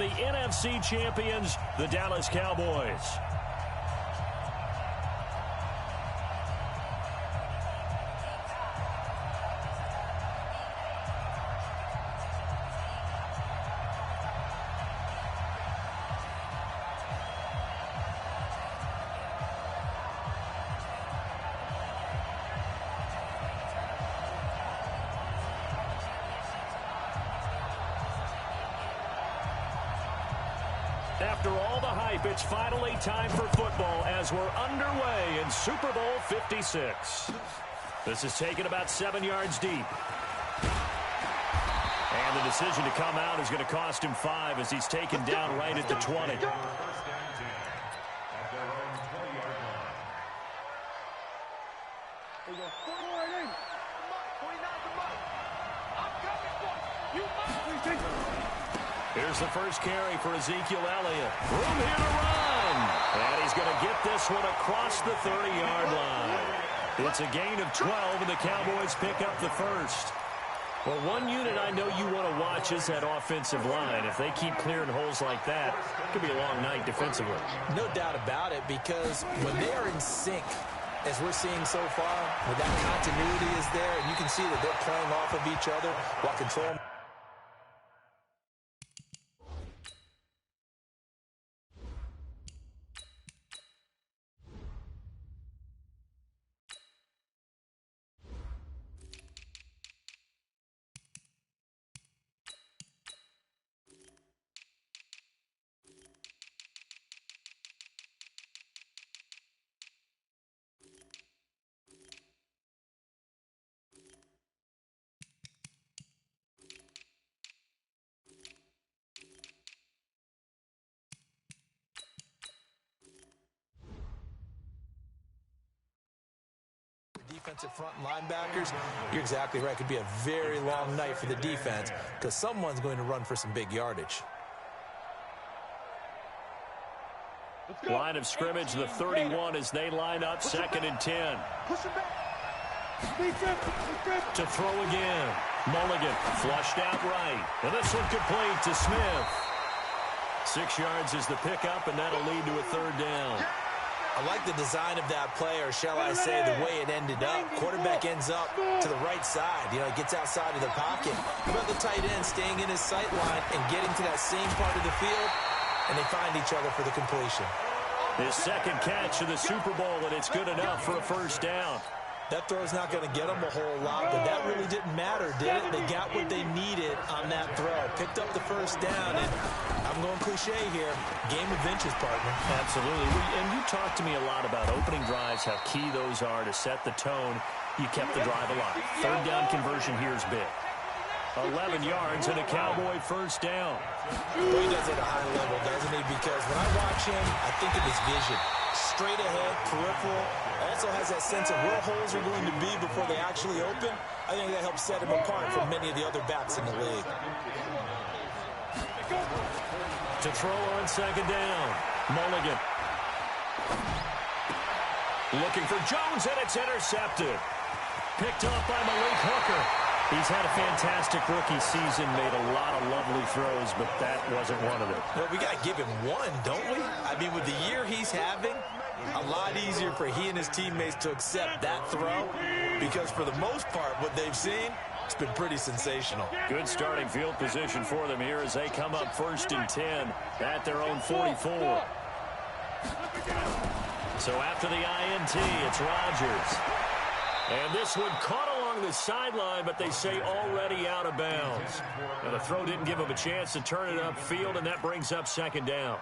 the NFC champions, the Dallas Cowboys. After all the hype, it's finally time for football as we're underway in Super Bowl 56. This is taken about 7 yards deep. And the decision to come out is going to cost him 5 as he's taken down right at the 20. Here's the first carry for Ezekiel Elliott. Room here to run. And he's going to get this one across the 30-yard line. It's a gain of 12, and the Cowboys pick up the first. Well, one unit I know you want to watch is that offensive line. If they keep clearing holes like that, it could be a long night defensively. No doubt about it, because when they are in sync, as we're seeing so far, when that continuity is there, and you can see that they're playing off of each other while controlling. Defensive front linebackers, you're exactly right. It could be a very long night for the defense because someone's going to run for some big yardage. Line of scrimmage, the 31 as they line up, 2nd and 10. To throw again. Mulligan flushed out right. And this one complete to Smith. 6 yards is the pickup, and that'll lead to a 3rd down. I like the design of that play, or shall I say the way it ended up. Quarterback ends up to the right side. You know, he gets outside of the pocket. But the tight end staying in his sight line and getting to that same part of the field, and they find each other for the completion. His 2nd catch of the Super Bowl, and it's good enough for a 1st down. That throw's not going to get them a whole lot, but that really didn't matter, did it? They got what they needed on that throw. Picked up the 1st down, and I'm going cliche here. Game of inches, partner. Absolutely. And you talked to me a lot about opening drives, how key those are to set the tone. You kept the drive alive. 3rd down conversion here is big. 11 yards and a Cowboy 1st down. He does it at a high level, doesn't he? Because when I watch him, I think of his vision. Straight ahead, peripheral. Also has that sense of where holes are going to be before they actually open. I think that helps set him apart from many of the other backs in the league. To throw on 2nd down. Mulligan. Looking for Jones, and it's intercepted. Picked up by Malik Hooker. He's had a fantastic rookie season, made a lot of lovely throws, but that wasn't one of them. Well, we got to give him one, don't we? I mean, with the year he's having, a lot easier for he and his teammates to accept that throw because for the most part, what they've seen, it's been pretty sensational. Good starting field position for them here as they come up 1st and 10 at their own 44. So after the INT, it's Rodgers. And this one caught along the sideline, but they say already out of bounds. Now, the throw didn't give him a chance to turn it upfield, and that brings up 2nd down.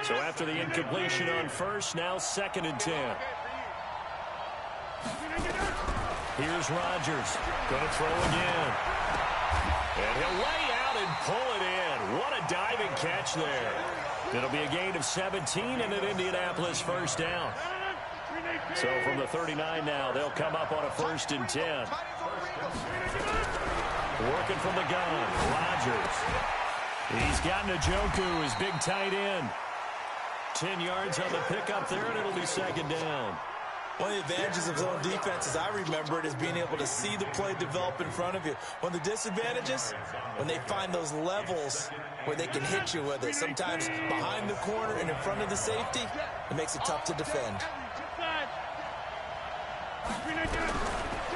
So after the incompletion on 1st, now 2nd and 10. Here's Rodgers. Going to throw again. And he'll lay out and pull it in. What a diving catch there. It'll be a gain of 17 and an Indianapolis 1st down. So from the 39 now, they'll come up on a 1st and 10. Working from the gun, Rodgers. He's got Njoku, his big tight end. 10 yards on the pickup there, and it'll be 2nd down. One of the advantages of zone defense, as I remember it, is being able to see the play develop in front of you. One of the disadvantages, when they find those levels where they can hit you with it, sometimes behind the corner and in front of the safety, it makes it tough to defend.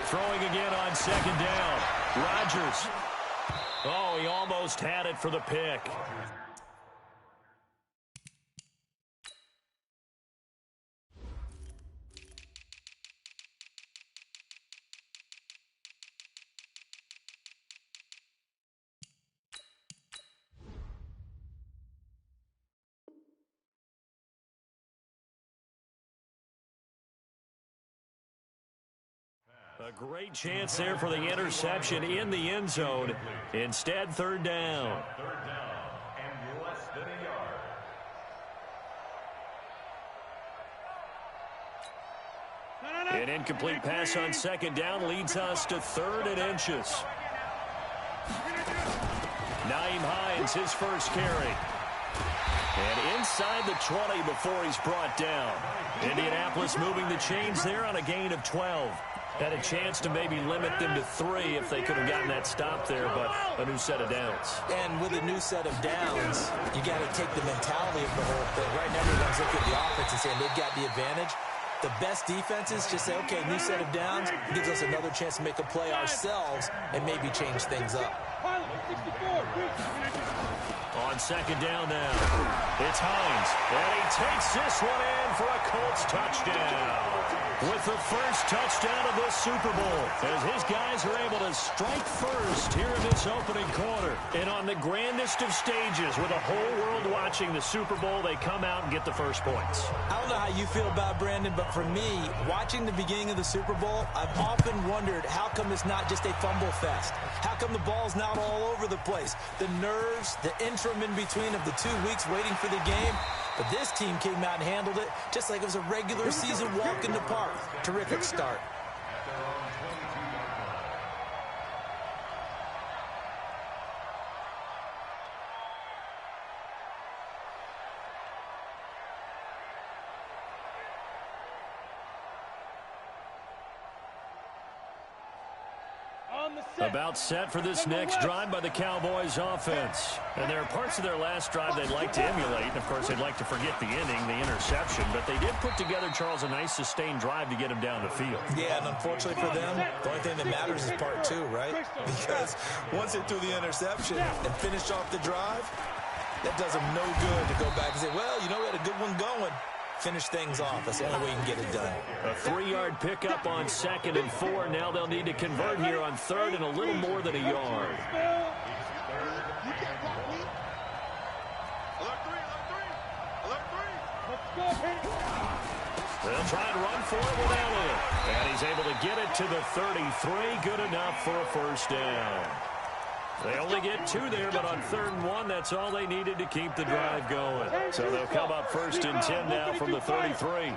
Throwing again on second down. Rodgers. Oh, he almost had it for the pick. A great chance there for the interception in the end zone. Instead, third down. And less than a yard. An incomplete pass on second down leads us to 3rd and inches. Nyheim Hines, his first carry. And inside the 20 before he's brought down. Indianapolis moving the chains there on a gain of 12. Had a chance to maybe limit them to 3 if they could have gotten that stop there, but a new set of downs. And with a new set of downs, you got to take the mentality of the whole thing. Right now, everyone's looking at the offense and saying they've got the advantage. The best defenses just say, okay, new set of downs, gives us another chance to make a play ourselves and maybe change things up. On second down now, it's Hines, and he takes this one in for a Colts touchdown. With the first touchdown of this Super Bowl, as his guys are able to strike first here in this opening quarter. And on the grandest of stages, with the whole world watching the Super Bowl, they come out and get the first points. I don't know how you feel about Brandon, but for me, watching the beginning of the Super Bowl, I've often wondered how come it's not just a fumble fest? How come the ball's not all over the place? The nerves, the interim in between of the 2 weeks waiting for the game. But this team came out and handled it just like it was a regular season walk in the park. Terrific start. About set for this next drive by the Cowboys offense. And there are parts of their last drive they'd like to emulate. And, of course, they'd like to forget the inning, the interception. But they did put together, Charles, a nice sustained drive to get him down the field. Yeah, and unfortunately for them, the only thing that matters is part 2, right? Because once they threw the interception and finished off the drive, that does them no good to go back and say, well, you know, we had a good one going. Finish things off. That's the only way you can get it done. A 3-yard pickup on 2nd and 4. Now they'll need to convert here on 3rd and a little more than a yard. They'll try and run for it without it. And he's able to get it to the 33. Good enough for a first down. They only get 2 there, but on 3rd and 1, that's all they needed to keep the drive going. So they'll come up 1st and 10 now from the 33.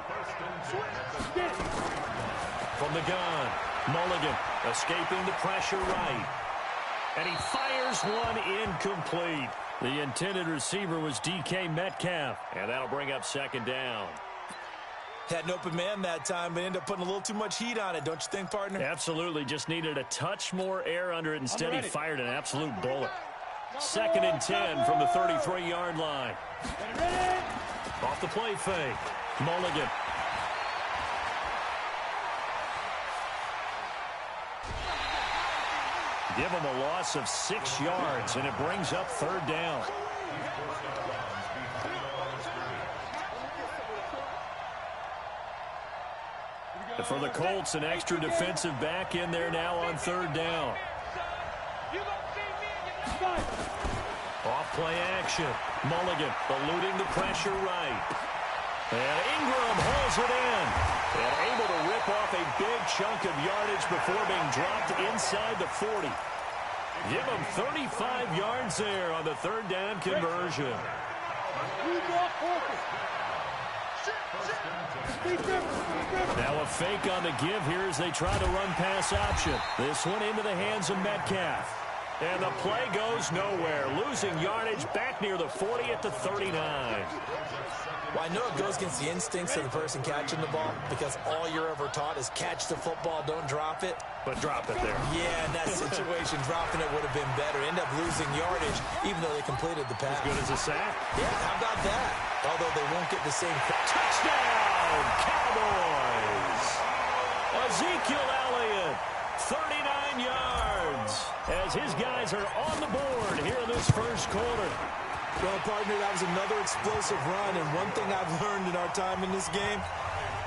From the gun, Mulligan escaping the pressure right. And he fires one incomplete. The intended receiver was DK Metcalf, and that'll bring up 2nd down. Had an open man that time, but ended up putting a little too much heat on it, don't you think, partner? Absolutely. Just needed a touch more air under it. Instead, he fired an absolute bullet. 2nd and 10 from the 33-yard line. Off the play fake. Mulligan. Give him a loss of 6 yards, and it brings up 3rd down. For the Colts, an extra defensive back in there now on 3rd down. Off play action. Mulligan eluding the pressure right. And Ingram holds it in. And able to rip off a big chunk of yardage before being dropped inside the 40. Give him 35 yards there on the 3rd down conversion. Now a fake on the give here as they try to run pass option. This one into the hands of Metcalf. And the play goes nowhere. Losing yardage back near the 40 at the 39. Well, I know it goes against the instincts of the person catching the ball because all you're ever taught is catch the football, don't drop it. But drop it there. Yeah, in that situation, dropping it would have been better. End up losing yardage, even though they completed the pass. As good as a sack. Yeah, how about that? Although they won't get the same. Touchdown, Cowboys! Ezekiel Elliott, 39 yards, as his guys are on the board here in this first quarter. Well, partner, that was another explosive run, and one thing I've learned in our time in this game,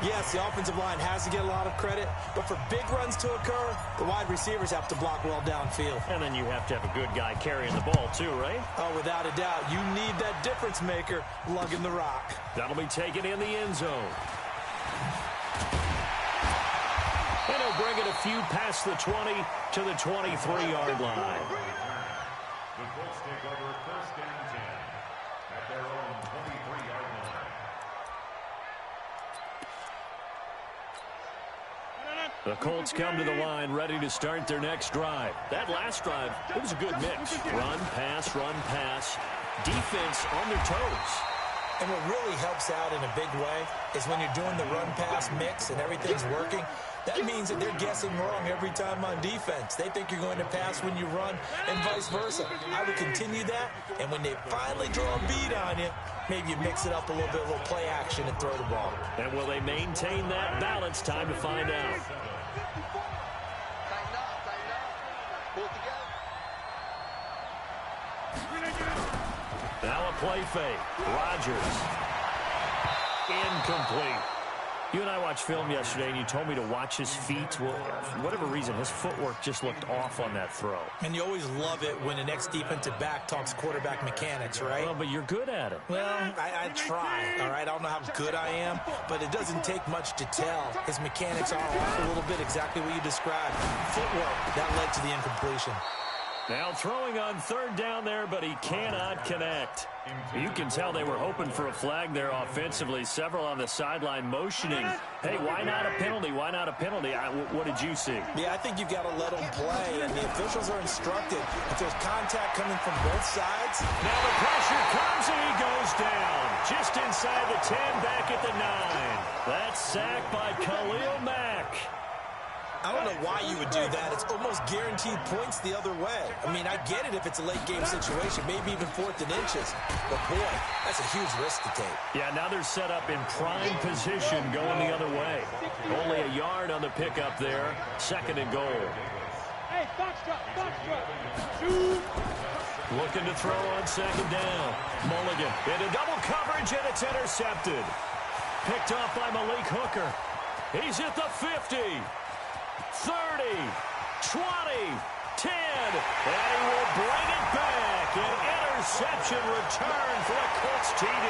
yes, the offensive line has to get a lot of credit, but for big runs to occur, the wide receivers have to block well downfield. And then you have to have a good guy carrying the ball too, right? Oh, without a doubt. You need that difference maker lugging the rock. That'll be taken in the end zone. And he'll bring it a few past the 20 to the 23-yard line. The Colts take over first and 10 at their own 23-yard line. The Colts come to the line ready to start their next drive. That last drive, it was a good mix. Run, pass. Defense on their toes. And what really helps out in a big way is when you're doing the run-pass mix and everything's working, that means that they're guessing wrong every time on defense. They think you're going to pass when you run and vice versa. I would continue that, and when they finally draw a beat on you, maybe you mix it up a little bit, a little play action and throw the ball. And will they maintain that balance? Time to find out. Now a play fake. Rodgers. Incomplete. You and I watched film yesterday, and you told me to watch his feet. Well, for whatever reason, his footwork just looked off on that throw. And you always love it when the next defensive back talks quarterback mechanics, right? Well, but you're good at it. Well, I try, all right? I don't know how good I am, but it doesn't take much to tell. His mechanics are off a little bit, exactly what you described. Footwork, that led to the incompletion. Now throwing on third down there, but he cannot connect. You can tell they were hoping for a flag there offensively. Several on the sideline motioning. Hey, why not a penalty? Why not a penalty? What did you see? Yeah, I think you've got to let them play, and the officials are instructed. If there's contact coming from both sides. Now the pressure comes, and he goes down. Just inside the 10, back at the 9. That's sacked by Khalil Mack. I don't know why you would do that. It's almost guaranteed points the other way. I mean, I get it if it's a late-game situation, maybe even 4th and inches. But, boy, that's a huge risk to take. Yeah, now they're set up in prime position going the other way. Only a yard on the pickup there. 2nd and goal. Hey, foxtrot. Looking to throw on 2nd down. Mulligan into double coverage, and it's intercepted. Picked off by Malik Hooker. He's at the 50. 30, 20, 10, and he will bring it back. An interception return for a Colts TD.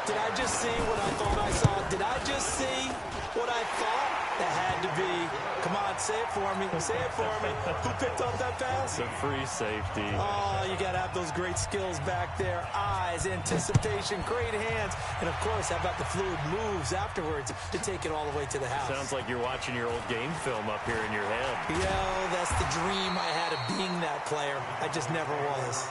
Did I just see what I thought I saw? Did I just see what I thought? That had to be. Come on, say it for me. Say it for me. Who picked up that pass? The free safety. Oh, you got to have those great skills back there. Eyes, anticipation, great hands. And, of course, how about the fluid moves afterwards to take it all the way to the house? Sounds like you're watching your old game film up here in your head. Yeah, that's the dream I had of being that player. I just never was.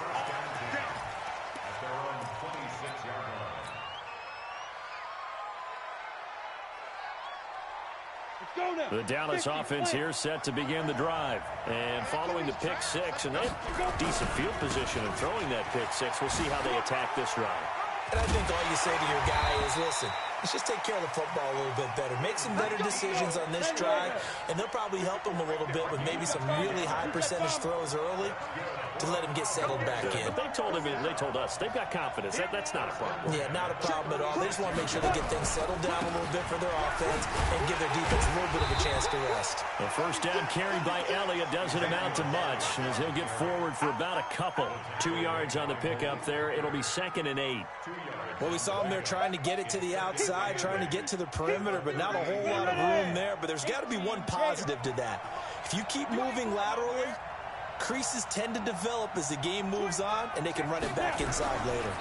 The Dallas offense here set to begin the drive. And following the pick 6, and they have decent field position in throwing that pick 6. We'll see how they attack this drive. And I think all you say to your guy is, listen, let's just take care of the football a little bit better. Make some better decisions on this drive, and they'll probably help him a little bit with maybe some really high percentage throws early to let him get settled back in. But they told us, they've got confidence. That's not a problem. Yeah, not a problem at all. They just want to make sure they get things settled down a little bit for their offense and give their defense a little bit of a chance to rest. The first down carry by Elliott doesn't amount to much, as he'll get forward for about a couple. 2 yards on the pickup there. It'll be 2nd and 8. Well, we saw him there trying to get it to the outside, trying to get to the perimeter, but not a whole lot of room there. But there's got to be one positive to that. If you keep moving laterally, creases tend to develop as the game moves on, and they can run it back inside later.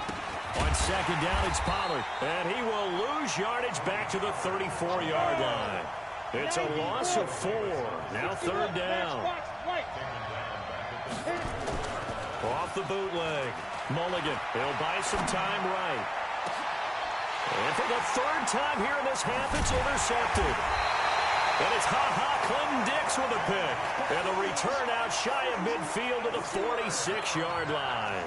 On 2nd down, it's Pollard, and he will lose yardage back to the 34-yard line. It's a loss of 4. Now third down. Off the bootleg. Mulligan, he'll buy some time right. And for the third time here in this half, it's intercepted. And it's Clinton Dix with a pick. And the return out shy of midfield to the 46-yard line.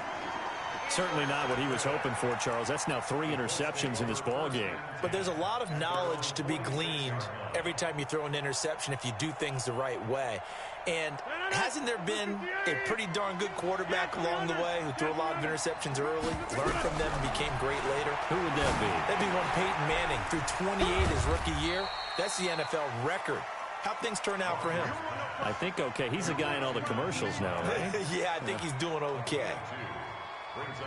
Certainly not what he was hoping for, Charles. That's now 3 interceptions in this ball game. But there's a lot of knowledge to be gleaned every time you throw an interception if you do things the right way. And hasn't there been a pretty darn good quarterback along the way who threw a lot of interceptions early, learned from them, and became great later? Who would that be? That'd be one Peyton Manning. Threw 28 his rookie year. That's the NFL record. How'd things turn out for him? I think okay. He's the guy in all the commercials now, right? Yeah, I think he's doing okay.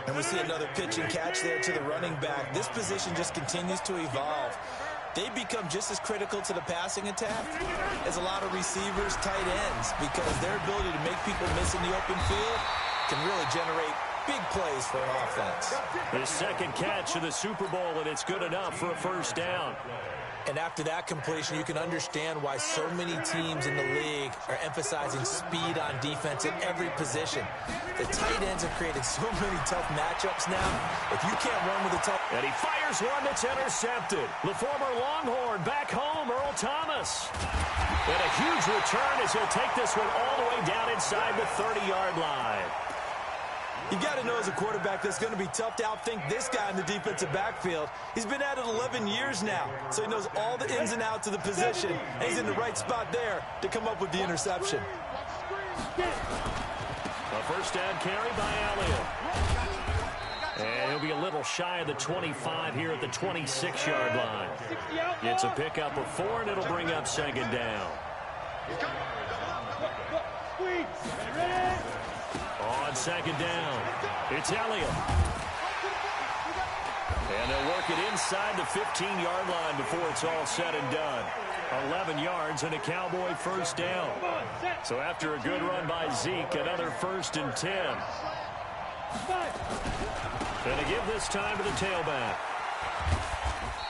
And we see another pitch and catch there to the running back. This position just continues to evolve. They become just as critical to the passing attack as a lot of receivers, tight ends, because their ability to make people miss in the open field can really generate big plays for an offense. His second catch of the Super Bowl, and it's good enough for a first down. And after that completion, you can understand why so many teams in the league are emphasizing speed on defense at every position. The tight ends have created so many tough matchups now. If you can't run with a tough... And he fires one that's intercepted. The former Longhorn back home, Earl Thomas. And a huge return as he'll take this one all the way down inside the 30-yard line. You got to know as a quarterback that's going to be tough to outthink this guy in the defensive backfield. He's been at it 11 years now, so he knows all the ins and outs of the position, and he's in the right spot there to come up with the interception. A first down carry by Elliott. And he'll be a little shy of the 25 here at the 26-yard line. It's a pickup of 4, and it'll bring up second down. On second down, it's Elliott. And they'll work it inside the 15-yard line before it's all said and done. 11 yards and a Cowboy first down. So after a good run by Zeke, another 1st and 10. And to give this time to the tailback.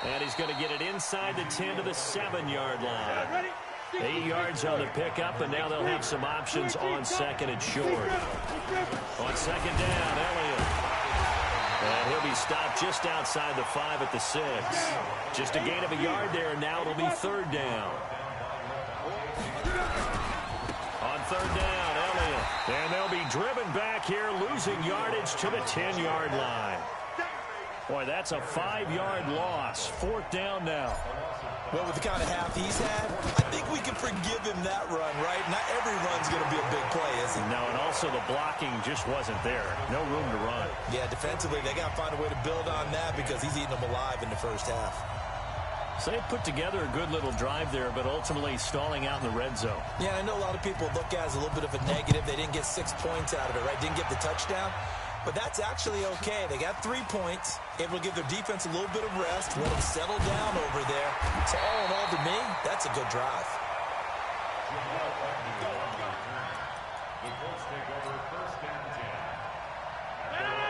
And he's going to get it inside the 10 to the 7-yard line. 8 yards on the pickup, and now they'll have some options on second and short. On second down, Elliott. And he'll be stopped just outside the 5 at the 6. Just a gain of a yard there, and now it'll be third down. On third down, Elliott. And they'll be driven back here, losing yardage to the 10-yard line. Boy, that's a 5-yard loss. 4th down now. Well, with the kind of half he's had, I think we can forgive him that run, right? Not every run's going to be a big play, is it? No, and also the blocking just wasn't there. No room to run. Yeah, defensively, they got to find a way to build on that because he's eating them alive in the first half. So they put together a good little drive there, but ultimately stalling out in the red zone. Yeah, I know a lot of people look at it as a little bit of a negative. They didn't get 6 points out of it, right? Didn't get the touchdown. But that's actually okay. They got 3 points. Able to give their defense a little bit of rest, let them settle down over there. So all in all, to me, that's a good drive.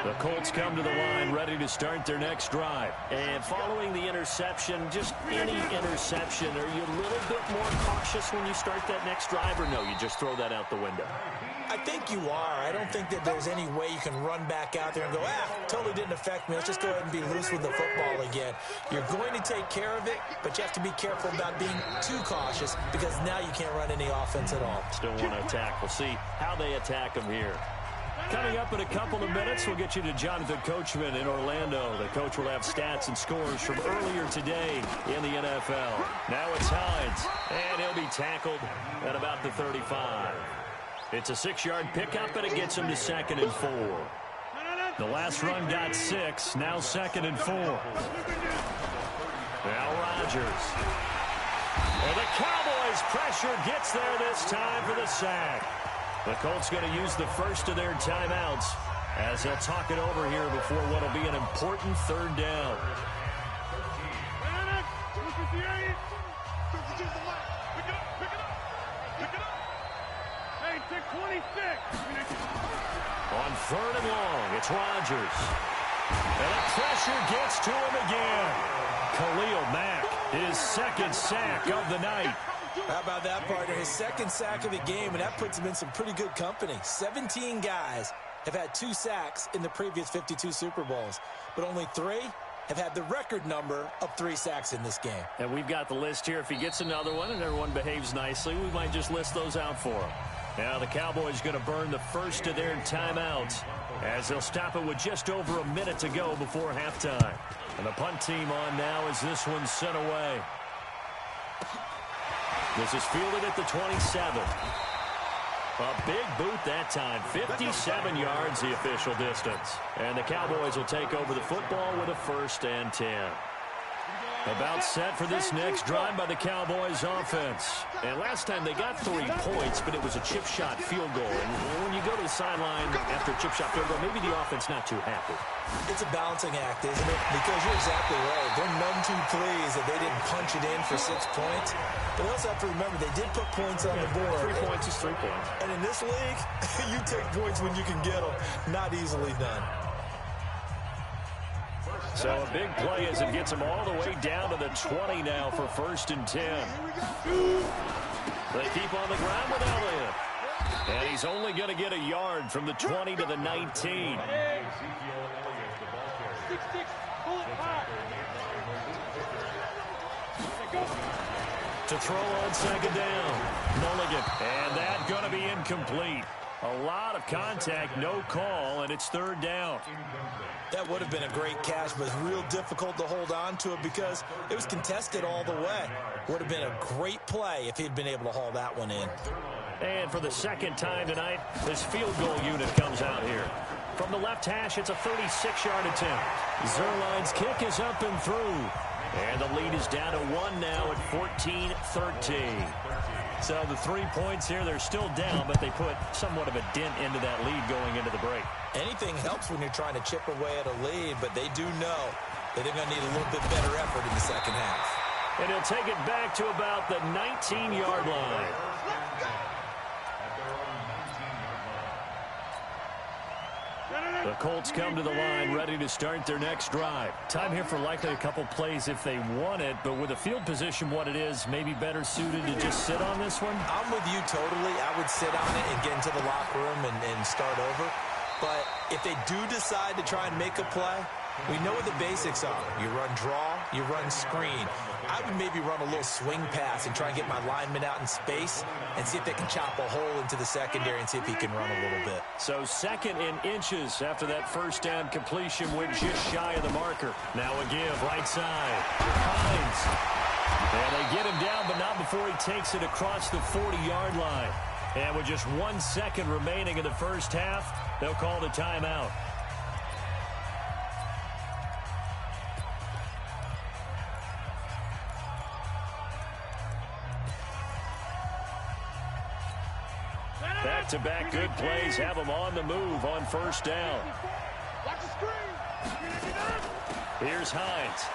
The Colts come to the line ready to start their next drive. And following the interception, just any interception, are you a little bit more cautious when you start that next drive, or no, you just throw that out the window? I think you are. I don't think that there's any way you can run back out there and go, totally didn't affect me. Let's just go ahead and be loose with the football again. You're going to take care of it, but you have to be careful about being too cautious because now you can't run any offense at all. Still want to attack. We'll see how they attack them here. Coming up in a couple of minutes, we'll get you to Jonathan Coachman in Orlando. The coach will have stats and scores from earlier today in the NFL. Now it's Hines, and he'll be tackled at about the 35. It's a 6-yard pickup, and it gets him to 2nd and 4. The last run got 6, now 2nd and 4. Now Rodgers. And the Cowboys' pressure gets there this time for the sack. The Colts going to use the first of their timeouts as they'll talk it over here before what will be an important third down. On 3rd and long, it's Rodgers. And the pressure gets to him again. Khalil Mack His second sack of the night. How about that, partner? His second sack of the game, and that puts him in some pretty good company. 17 guys have had 2 sacks in the previous 52 Super Bowls, but only 3 have had the record number of 3 sacks in this game. And we've got the list here. If he gets another one and everyone behaves nicely, we might just list those out for him. Now the Cowboys going to burn the first of their timeouts as they'll stop it with just over a minute to go before halftime. And the punt team on now as this one's sent away. This is fielded at the 27. A big boot that time. 57 yards the official distance. And the Cowboys will take over the football with a 1st and 10. About set for this next drive by the Cowboys offense. And last time they got 3 points, but it was a chip shot field goal. And when you go to the sideline after a chip shot field goal, maybe the offense not too happy. It's a balancing act, isn't it? Because you're exactly right. They're none too pleased that they didn't punch it in for 6 points. But they also have to remember they did put points on the board. 3 points is 3 points. And in this league, you take points when you can get them. Not easily done. So a big play as it gets them all the way down to the 20 now for 1st and 10. They keep on the ground with Elliott. And he's only going to get a yard from the 20 to the 19. To throw on 2nd down. Mulligan. And that going to be incomplete. A lot of contact, no call, and it's 3rd down. That would have been a great catch, but it's real difficult to hold on to it because it was contested all the way. Would have been a great play if he'd been able to haul that one in. And for the 2nd time tonight, this field goal unit comes out here. From the left hash, it's a 36-yard attempt. Zuerlein's kick is up and through. And the lead is down to 1 now at 14-13. So the 3 points here, they're still down, but they put somewhat of a dent into that lead going into the break. Anything helps when you're trying to chip away at a lead, but they do know that they're going to need a little bit better effort in the 2nd half. And he'll take it back to about the 19-yard line. The Colts come to the line ready to start their next drive. Time here for likely a couple plays if they want it, but with the field position what it is, maybe better suited to just sit on this one? I'm with you totally. I would sit on it and get into the locker room and start over. But if they do decide to try and make a play, we know what the basics are. You run draw, you run screen. I would maybe run a little swing pass and try and get my lineman out in space and see if they can chop a hole into the secondary and see if he can run a little bit. So 2nd in inches after that 1st down completion went just shy of the marker. Now a give right side. Hines. And they get him down, but not before he takes it across the 40-yard line. And with just 1 second remaining in the 1st half, they'll call the timeout. Back-to-back good plays have them on the move on 1st down. Here's Hines.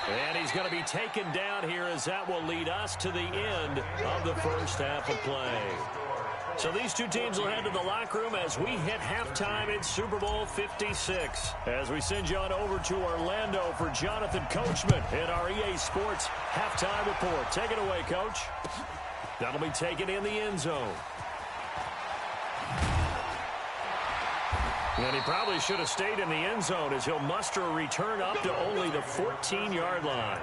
And he's going to be taken down here as that will lead us to the end of the 1st half of play. So these two teams will head to the locker room as we hit halftime in Super Bowl 56. As we send you on over to Orlando for Jonathan Coachman in our EA Sports halftime report. Take it away, Coach. That'll be taken in the end zone. And he probably should have stayed in the end zone as he'll muster a return up to only the 14-yard line.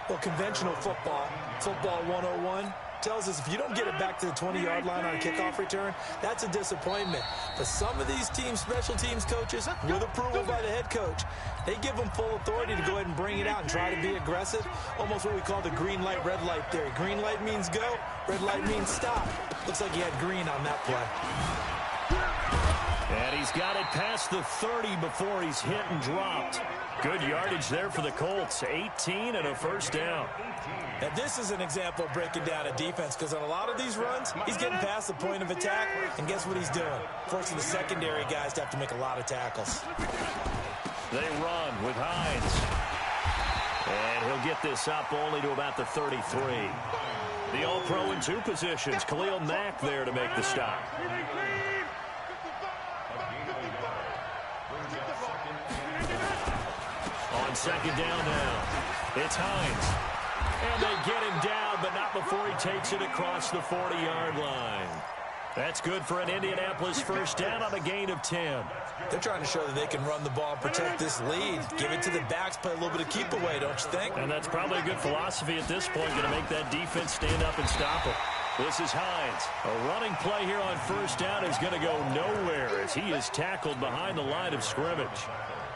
Well, conventional football 101, tells us if you don't get it back to the 20-yard line on a kickoff return, that's a disappointment. But some of these teams, special teams coaches, with approval by the head coach, they give them full authority to go ahead and bring it out and try to be aggressive. Almost what we call the green light, red light theory. Green light means go, red light means stop. Looks like he had green on that play. And he's got it past the 30 before he's hit and dropped. Good yardage there for the Colts. 18 and a 1st down. And this is an example of breaking down a defense because on a lot of these runs, he's getting past the point of attack, and guess what he's doing? Forcing the secondary guys to have to make a lot of tackles. They run with Hines. And he'll get this up only to about the 33. The All-Pro in 2 positions. Khalil Mack there to make the stop. On 2nd down now. It's Hines. And they get him down, but not before he takes it across the 40-yard line. That's good for an Indianapolis first down on a gain of 10. They're trying to show that they can run the ball and protect this lead. Give it to the backs, play a little bit of keep away, don't you think? And that's probably a good philosophy at this point, going to make that defense stand up and stop it. This is Hines. A running play here on first down is going to go nowhere as he is tackled behind the line of scrimmage.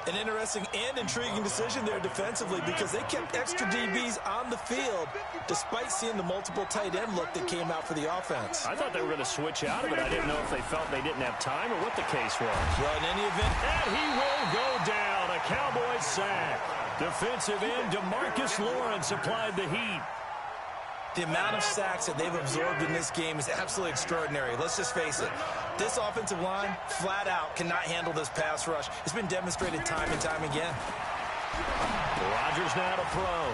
An interesting and intriguing decision there defensively because they kept extra DBs on the field despite seeing the multiple tight end look that came out for the offense. I thought they were going to switch out of it. I didn't know if they felt they didn't have time or what the case was. Well, in any event, and he will go down. A Cowboys sack. Defensive end DeMarcus Lawrence applied the heat. The amount of sacks that they've absorbed in this game is absolutely extraordinary. Let's just face it. This offensive line, flat out, cannot handle this pass rush. It's been demonstrated time and time again. Rodgers now to throw.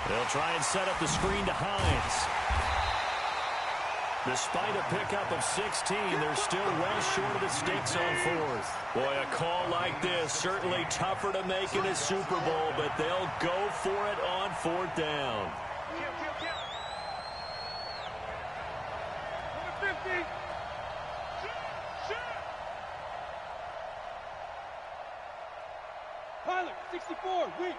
They'll try and set up the screen to Hines. Despite a pickup of 16, they're still well short of the sticks on fourth. Boy, a call like this, certainly tougher to make in a Super Bowl, but they'll go for it on fourth down. Tyler, 64, weak.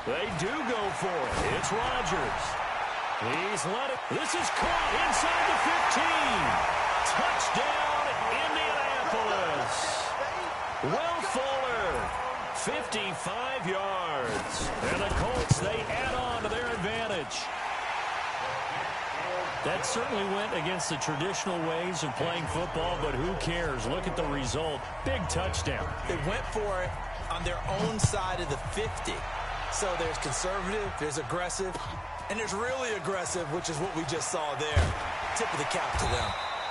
They do go for it. It's Rodgers. He's let it. This is caught inside the 15. Touchdown, Indianapolis. Will Fuller, 55 yards. And the Colts, they add on to their advantage. That certainly went against the traditional ways of playing football, but who cares? Look at the result. Big touchdown. They went for it on their own side of the 50. So there's conservative, there's aggressive, and there's really aggressive, which is what we just saw there. Tip of the cap to them.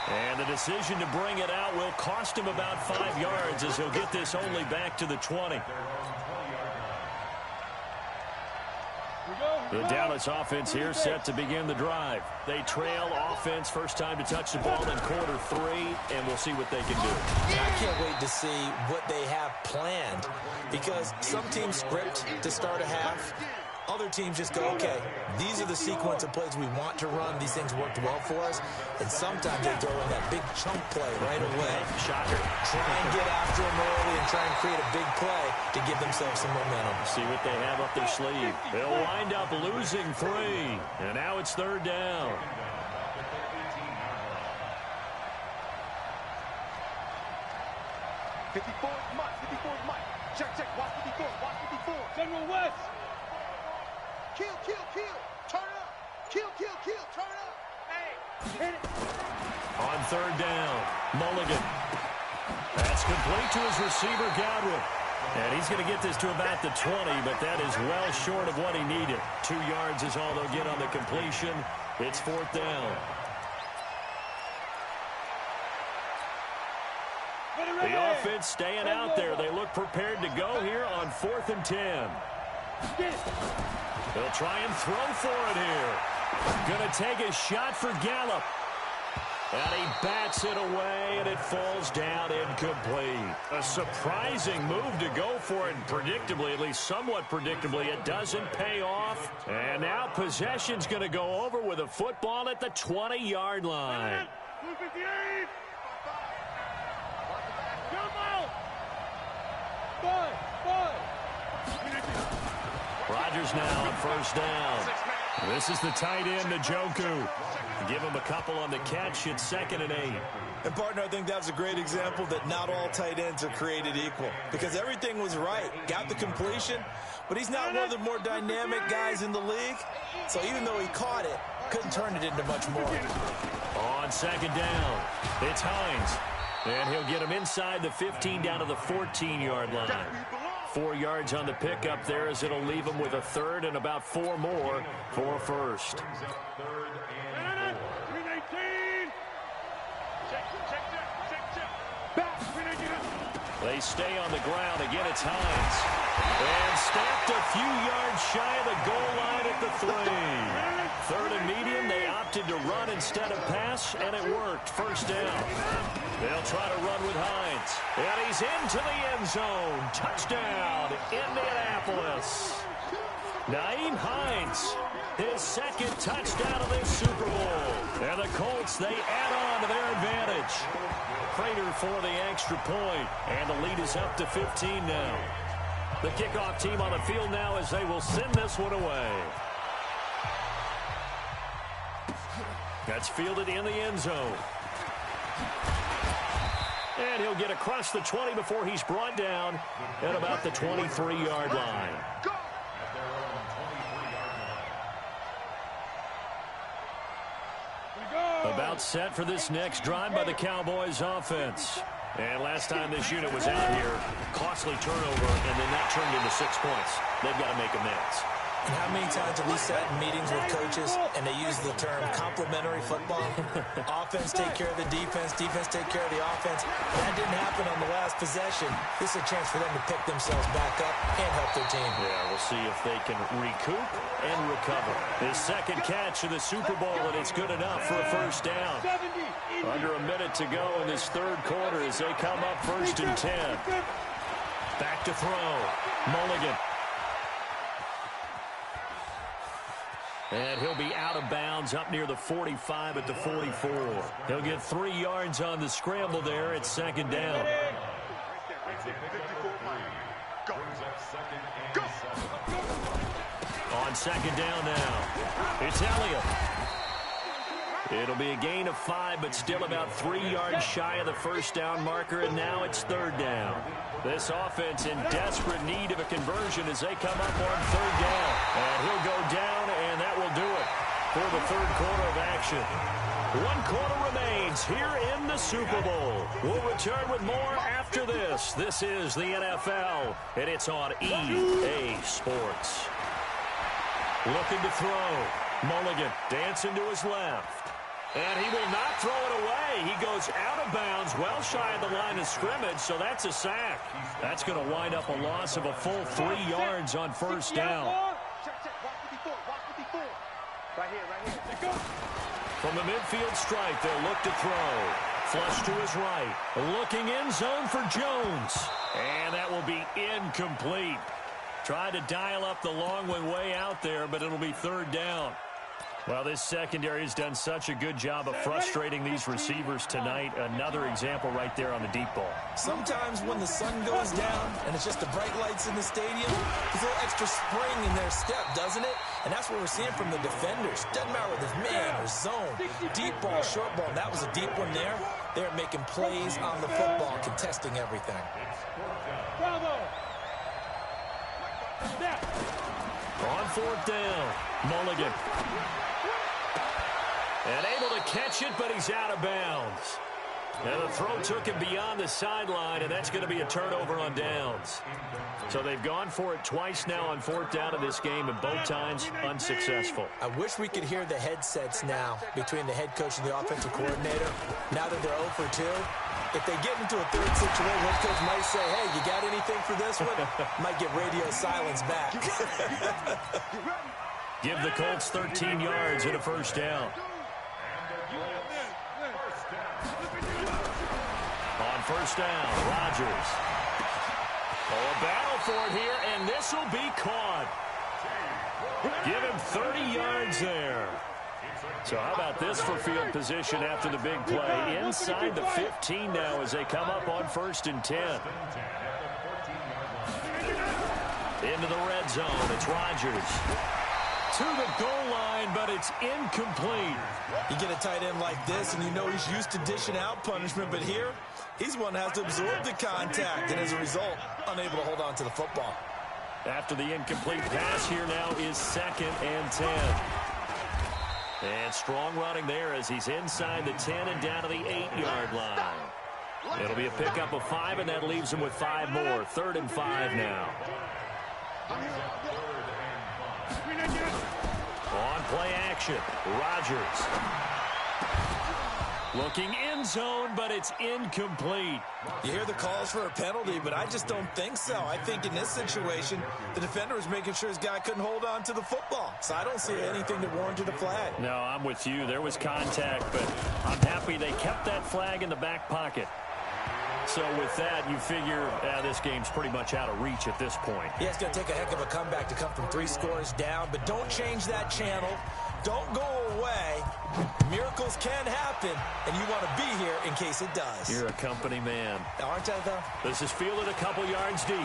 And the decision to bring it out will cost him about 5 yards as he'll get this only back to the 20. The Dallas offense here set to begin the drive. They trail offense, first time to touch the ball in quarter 3, and we'll see what they can do. I can't wait to see what they have planned because some teams script to start a half. Other teams just go, okay, these are the sequence of plays we want to run. These things worked well for us. And sometimes they throw in that big chunk play right away. Shocker. Try and get after them early and try and create a big play to give themselves some momentum. See what they have up their sleeve. They'll wind up losing 3. And now it's third down. Mike. Check. Watch 54. General West. Kill. Turn up. Kill. Turn up. Hey, hit it. On third down, Mulligan. That's complete to his receiver, Godwin. And he's going to get this to about the 20, but that is well short of what he needed. 2 yards is all they'll get on the completion. It's fourth down. The offense staying out there. They look prepared to go here on 4th and 10. They'll try and throw for it here. Going to take a shot for Gallup. And he bats it away, and it falls down incomplete. A surprising move to go for it, and predictably, at least somewhat predictably, it doesn't pay off. And now possession's going to go over with a football at the 20-yard line. 258. Rodgers now on first down. This is the tight end, Njoku. Give him a couple on the catch. It's 2nd and 8. And, partner, I think that was a great example that not all tight ends are created equal because everything was right. Got the completion, but he's not one of the more dynamic guys in the league. So even though he caught it, couldn't turn it into much more. On 2nd down, it's Hines. And he'll get him inside the 15 down to the 14-yard line. 4 yards on the pickup there as it'll leave him with a 3rd and about 4 more for a first. 319. Check. They stay on the ground. Again, it's Hines. And stacked a few yards shy of the goal line at the 3. 3rd and medium, they opt opted to run instead of pass, and it worked. First down. They'll try to run with Hines. And he's into the end zone. Touchdown, Indianapolis. Nyheim Hines, his second touchdown of this Super Bowl. And the Colts, they add on to their advantage. Prater for the extra point, and the lead is up to 15 now. The kickoff team on the field now as they will send this one away. That's fielded in the end zone. And he'll get across the 20 before he's brought down at about the 23-yard line. About set for this next drive by the Cowboys offense. And last time this unit was out here, costly turnover, and then that turned into 6 points. They've got to make amends. And how many times have we sat in meetings with coaches and they use the term complementary football? Offense take care of the defense, defense take care of the offense. That didn't happen on the last possession. This is a chance for them to pick themselves back up and help their team. Yeah, we'll see if they can recoup and recover. His second catch of the Super Bowl, and it's good enough for a first down. Under a minute to go in this third quarter as they come up 1st and 10. Back to throw. Mulligan. And he'll be out of bounds up near the 45 at the 44. He'll get 3 yards on the scramble there at second down. On second down now, it's Elliott. It'll be a gain of 5, but still about 3 yards shy of the first down marker, and now it's third down. This offense in desperate need of a conversion as they come up on third down. And he'll go down, and that will do it for the third quarter of action. 1 quarter remains here in the Super Bowl. We'll return with more after this. This is the NFL, and it's on EA Sports. Looking to throw. Mulligan dancing to his left. And he will not throw it away. He goes out of bounds, well shy of the line of scrimmage, so that's a sack. That's going to wind up a loss of a full 3 yards on first down. From the midfield stripe, they'll look to throw. Flush to his right. Looking in zone for Jones. And that will be incomplete. Tried to dial up the long one way out there, but it'll be third down. Well, this secondary has done such a good job of frustrating these receivers tonight. Another example right there on the deep ball. Sometimes when the sun goes down and it's just the bright lights in the stadium, there's a little extra spring in their step, doesn't it? And that's what we're seeing from the defenders. Doesn't matter whether it's man or zone, deep ball, short ball. And that was a deep one there. They're making plays on the football, contesting everything. Bravo! On fourth down, Mulligan. And able to catch it, but he's out of bounds. And the throw took him beyond the sideline, and that's going to be a turnover on downs. So they've gone for it twice now on fourth down in this game, and both times unsuccessful. I wish we could hear the headsets now between the head coach and the offensive coordinator. Now that they're 0 for 2, if they get into a third situation, head coach might say, hey, you got anything for this one? Might get radio silence back. Give the Colts 13 yards and a first down. On first down, Rodgers. Oh, a battle for it here, and this will be caught. Give him 30 yards there. So how about this for field position after the big play? Inside the 15 now as they come up on 1st and 10. Into the red zone, it's Rodgers. To the goal line, but it's incomplete. You get a tight end like this, and you know he's used to dishing out punishment, but here, he's one that has to absorb the contact, and as a result, unable to hold on to the football. After the incomplete pass, here now is 2nd and 10. And strong running there as he's inside the 10 and down to the 8-yard line. It'll be a pickup of 5, and that leaves him with 5 more. 3rd and 5 now. On play action, Rodgers. Looking in end zone, but it's incomplete. You hear the calls for a penalty, but I just don't think so. I think in this situation, the defender was making sure his guy couldn't hold on to the football. So I don't see anything that warranted a flag. No, I'm with you. There was contact, but I'm happy they kept that flag in the back pocket. So with that, you figure this game's pretty much out of reach at this point. Yeah, it's going to take a heck of a comeback to come from 3 scores down, but don't change that channel. Don't go away. Miracles can happen, and you want to be here in case it does. You're a company man. Aren't I, though? This is fielded a couple yards deep.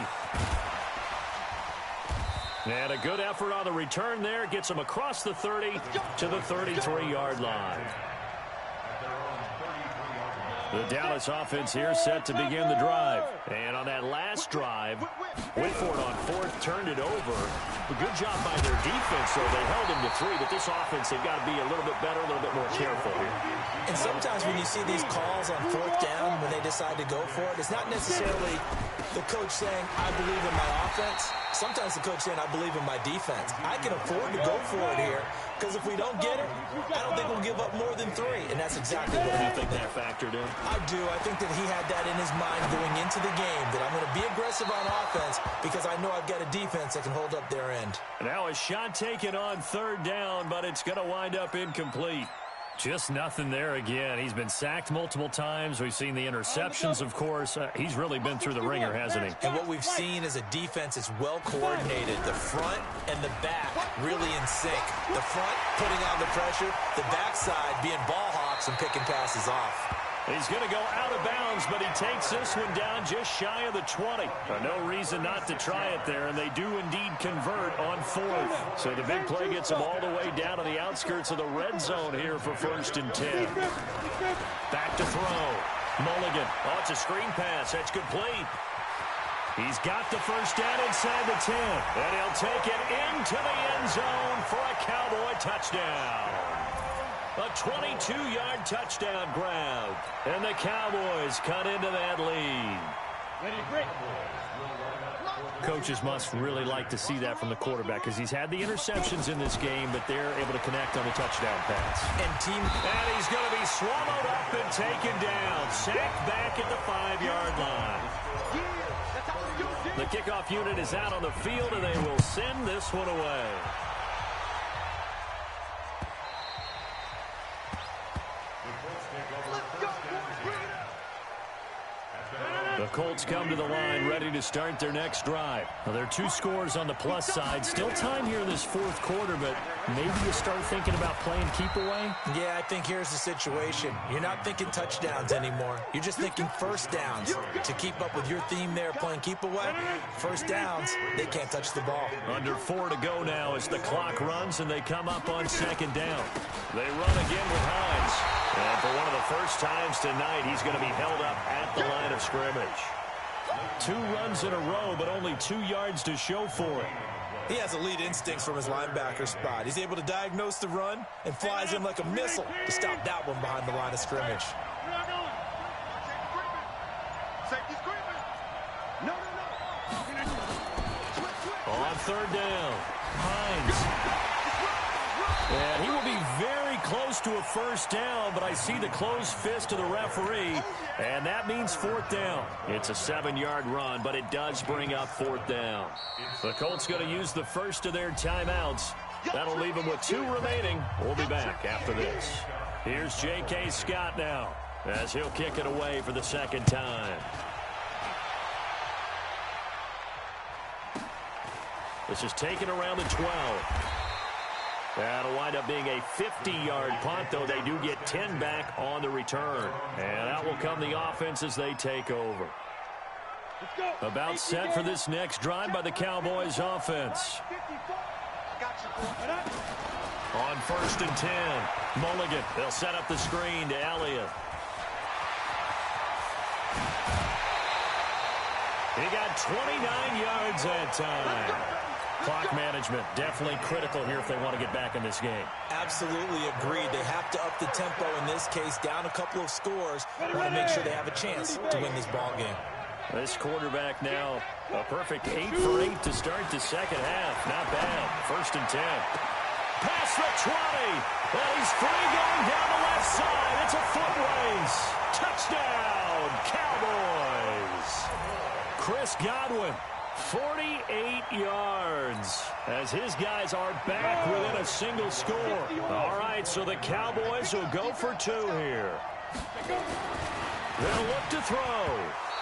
And a good effort on the return there. Gets him across the 30 to the 33-yard line. The Dallas offense here set to begin the drive. And on that last drive, Whitford on 4th turned it over. A good job by their defense, though. They held him to 3, but this offense, they've got to be a little bit better, a little bit more careful here. And sometimes when you see these calls on 4th down, when they decide to go for it, it's not necessarily the coach saying, I believe in my offense. Sometimes the coach saying, I believe in my defense. I can afford to go for it here, because if we don't get it, I don't think we'll give up more than 3. And that's exactly what happened. Do you think that factored in? I do. I think that he had that in his mind going into the game, that I'm going to be aggressive on offense because I know I've got a defense that can hold up their end. Now a shot taken on 3rd down, but it's going to wind up incomplete. Just nothing there again. He's been sacked multiple times. We've seen the interceptions, of course. He's really been through the ringer, hasn't he? And what we've seen is a defense that's well coordinated. The front and the back really in sync. The front putting on the pressure. The backside being ball hawks and picking passes off. He's going to go out of bounds, but he takes this one down just shy of the 20. No reason not to try it there, and they do indeed convert on 4th. So the big play gets them all the way down to the outskirts of the red zone here for 1st and 10. Back to throw. Mulligan. Oh, it's a screen pass. That's complete. He's got the first down inside the 10, and he'll take it into the end zone for a Cowboy touchdown. A 22-yard touchdown grab. And the Cowboys cut into that lead. Coaches must really like to see that from the quarterback because he's had the interceptions in this game, but they're able to connect on the touchdown pass. And he's going to be swallowed up and taken down. Sacked back at the 5-yard line. The kickoff unit is out on the field, and they will send this one away. The Colts come to the line ready to start their next drive. Well, there are 2 scores on the plus side. Still time here in this 4th quarter, but maybe you start thinking about playing keep away? Yeah, I think here's the situation. You're not thinking touchdowns anymore. You're just thinking 1st downs. To keep up with your theme there, playing keep away, 1st downs, they can't touch the ball. Under 4 to go now as the clock runs and they come up on 2nd down. They run again with Hines. And for one of the first times tonight, he's going to be held up at the line of scrimmage. 2 runs in a row, but only 2 yards to show for it. He has elite instincts from his linebacker spot. He's able to diagnose the run and flies in like a missile to stop that one behind the line of scrimmage. On 3rd down, Hines. And he will be very close to a first down, but I see the closed fist of the referee, and that means 4th down. It's a 7-yard run, but it does bring up 4th down. The Colts going to use the first of their timeouts. That'll leave them with 2 remaining. We'll be back after this. Here's J.K. Scott now as he'll kick it away for the 2nd time. This is taken around the 12. That'll wind up being a 50-yard punt, though they do get 10 back on the return. And out will come the offense as they take over. About set for this next drive by the Cowboys offense. On 1st and 10, Mulligan. They'll set up the screen to Elliott. He got 29 yards that time. Clock management definitely critical here if they want to get back in this game. Absolutely agreed. They have to up the tempo in this case, down a couple of scores. Want to make sure they have a chance to win this ball game. This quarterback now, a perfect 8 for 8 to start the 2nd half. Not bad. 1st and 10. past the 20. And he's free going down the left side. It's a foot race. Touchdown, Cowboys. Chris Godwin, 48 yards, as his guys are back within a single score. All right, so the Cowboys will go for 2 here. They'll look to throw.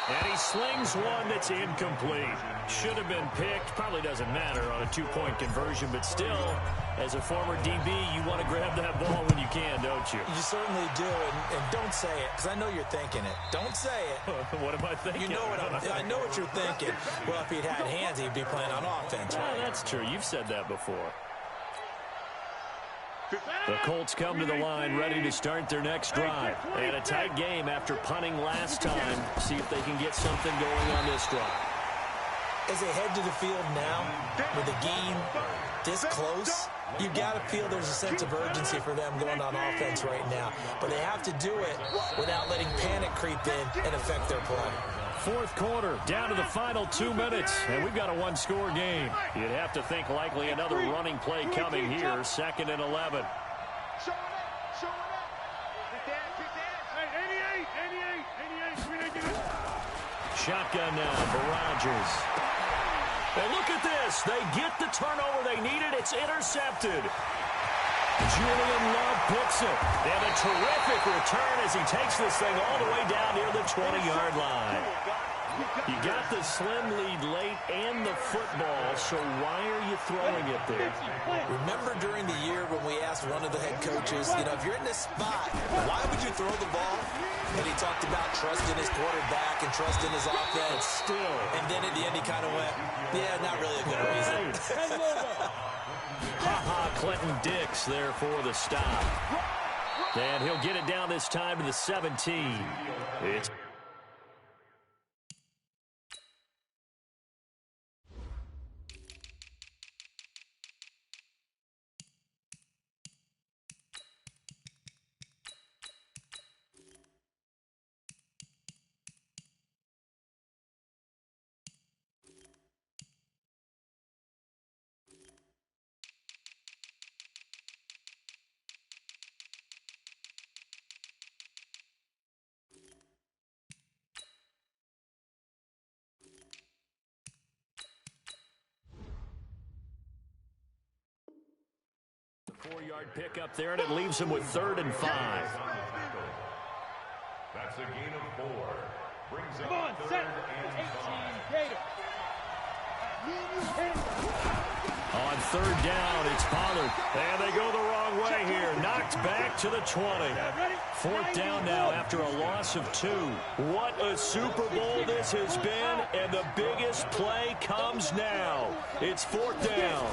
And he slings one that's incomplete. Should have been picked. Probably doesn't matter on a 2-point conversion, but still, as a former DB, you want to grab that ball when you can, don't you? You certainly do, and don't say it, because I know you're thinking it. Don't say it. What am I thinking? You know I know what you're thinking. Well, if he'd had hands, he'd be playing on offense. Well, that's true. You've said that before. The Colts come to the line ready to start their next drive. And a tight game after punting last time. See if they can get something going on this drive. As they head to the field now, with the game this close, you've got to feel there's a sense of urgency for them going on offense right now. But they have to do it without letting panic creep in and affect their play. Fourth quarter, down to the final 2 minutes, and we've got a one-score game. You'd have to think likely another running play coming here, 2nd and 11. Shotgun now for Rodgers. And look at this. They get the turnover they needed. It's intercepted. Julian Love picks it. And a terrific return as he takes this thing all the way down near the 20-yard line. You got the slim lead late and the football, so why are you throwing it there? Remember during the year when we asked one of the head coaches, if you're in this spot, why would you throw the ball? And he talked about trusting his quarterback and trusting his offense. Still. And then at the end he kind of went, yeah, not really a good reason. Clinton Dix there for the stop. And he'll get it down this time to the 17. It's a 4-yard pickup there, and it leaves him with 3rd and 5. That's a gain of 4. Brings up Come on, 3rd set. and 5. On 3rd down, it's Pollard. And they go the wrong way here. Knocked back to the 20. 4th down now after a loss of 2. What a Super Bowl this has been, and the biggest play comes now. It's 4th down.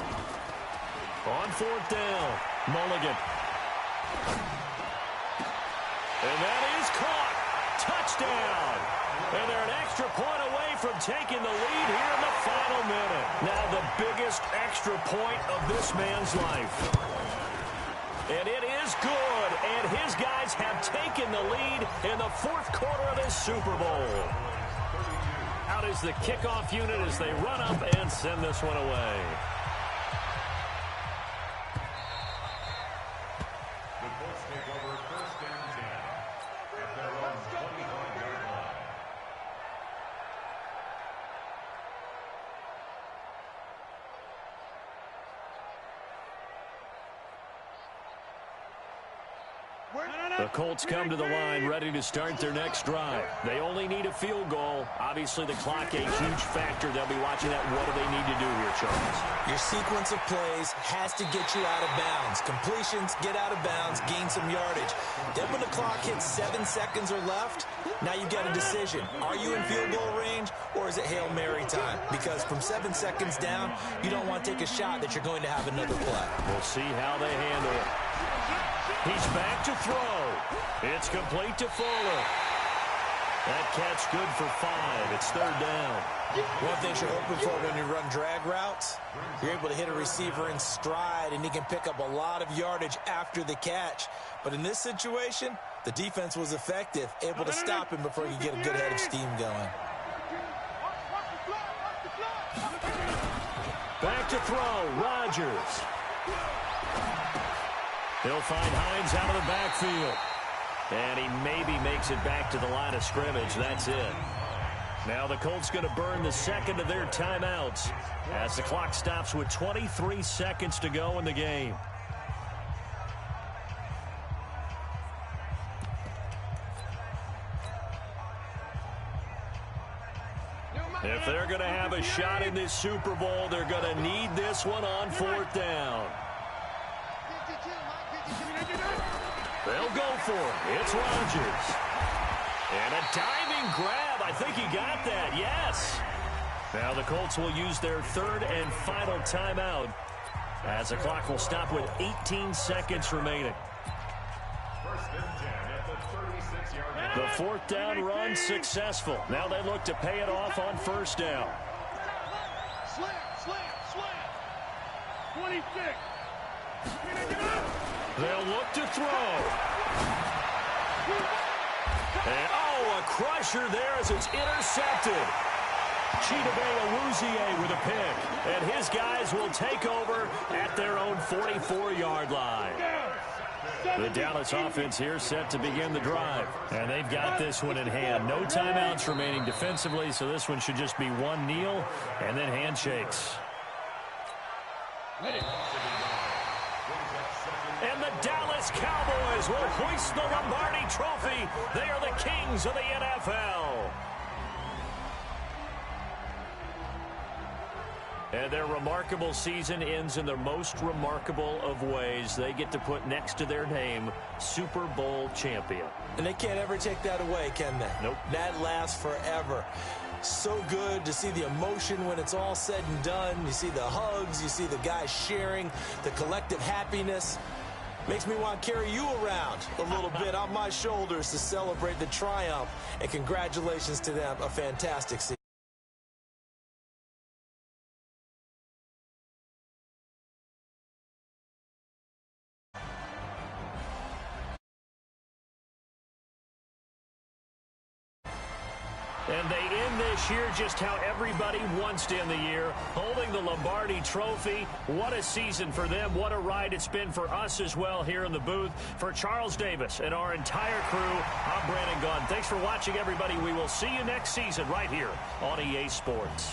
On 4th down, Mulligan. And that is caught. Touchdown. And they're an extra point away from taking the lead here in the final minute. Now the biggest extra point of this man's life. And it is good. And his guys have taken the lead in the 4th quarter of this Super Bowl. Out is the kickoff unit as they run up and send this one away. The Colts take over 1st and 10 at their own 25-yard line. The Colts come to the line ready to start their next drive. They only need a field goal. Obviously, the clock a huge factor. They'll be watching that. What do they need to do here, Charles? Your sequence of plays has to get you out of bounds. Completions, get out of bounds, gain some yardage. Then when the clock hits 7 seconds or left, now you get a decision. Are you in field goal range, or is it Hail Mary time? Because from 7 seconds down, you don't want to take a shot that you're going to have another play. We'll see how they handle it. He's back to throw. It's complete to Fuller. That catch good for 5. It's 3rd down. One thing you're hoping for when you run drag routes, you're able to hit a receiver in stride, and he can pick up a lot of yardage after the catch. But in this situation, the defense was effective, able to stop him before he could get a good head of steam going. Back to throw. Rodgers. He'll find Hines out of the backfield. And he maybe makes it back to the line of scrimmage. That's it. Now the Colts going to burn the second of their timeouts as the clock stops with 23 seconds to go in the game. If they're going to have a shot in this Super Bowl, they're going to need this one on fourth down. They'll go for it. It's Rodgers. And a diving grab. I think he got that. Yes. Now the Colts will use their third and final timeout as the clock will stop with 18 seconds remaining. First and 10 at the 36-yard line. The fourth down run successful. Now they look to pay it off on first down. Slam. 26. They'll look to throw. And, a crusher there as it's intercepted. Chidobe Awuzie with a pick. And his guys will take over at their own 44-yard line. The Dallas offense here set to begin the drive. And they've got this one in hand. No timeouts remaining defensively, so this one should just be one kneel and then handshakes. And the Dallas Cowboys will hoist the Lombardi Trophy. They are the kings of the NFL. And their remarkable season ends in their most remarkable of ways. They get to put next to their name, Super Bowl champion. And they can't ever take that away, can they? Nope. That lasts forever. So good to see the emotion when it's all said and done. You see the hugs. You see the guys sharing, the collective happiness. Makes me want to carry you around a little bit on my shoulders to celebrate the triumph. And congratulations to them. A fantastic season. And they end this year just how everybody wants to end the year, holding the Lombardi Trophy. What a season for them. What a ride it's been for us as well here in the booth. For Charles Davis and our entire crew, I'm Brandon Gunn. Thanks for watching, everybody. We will see you next season right here on EA Sports.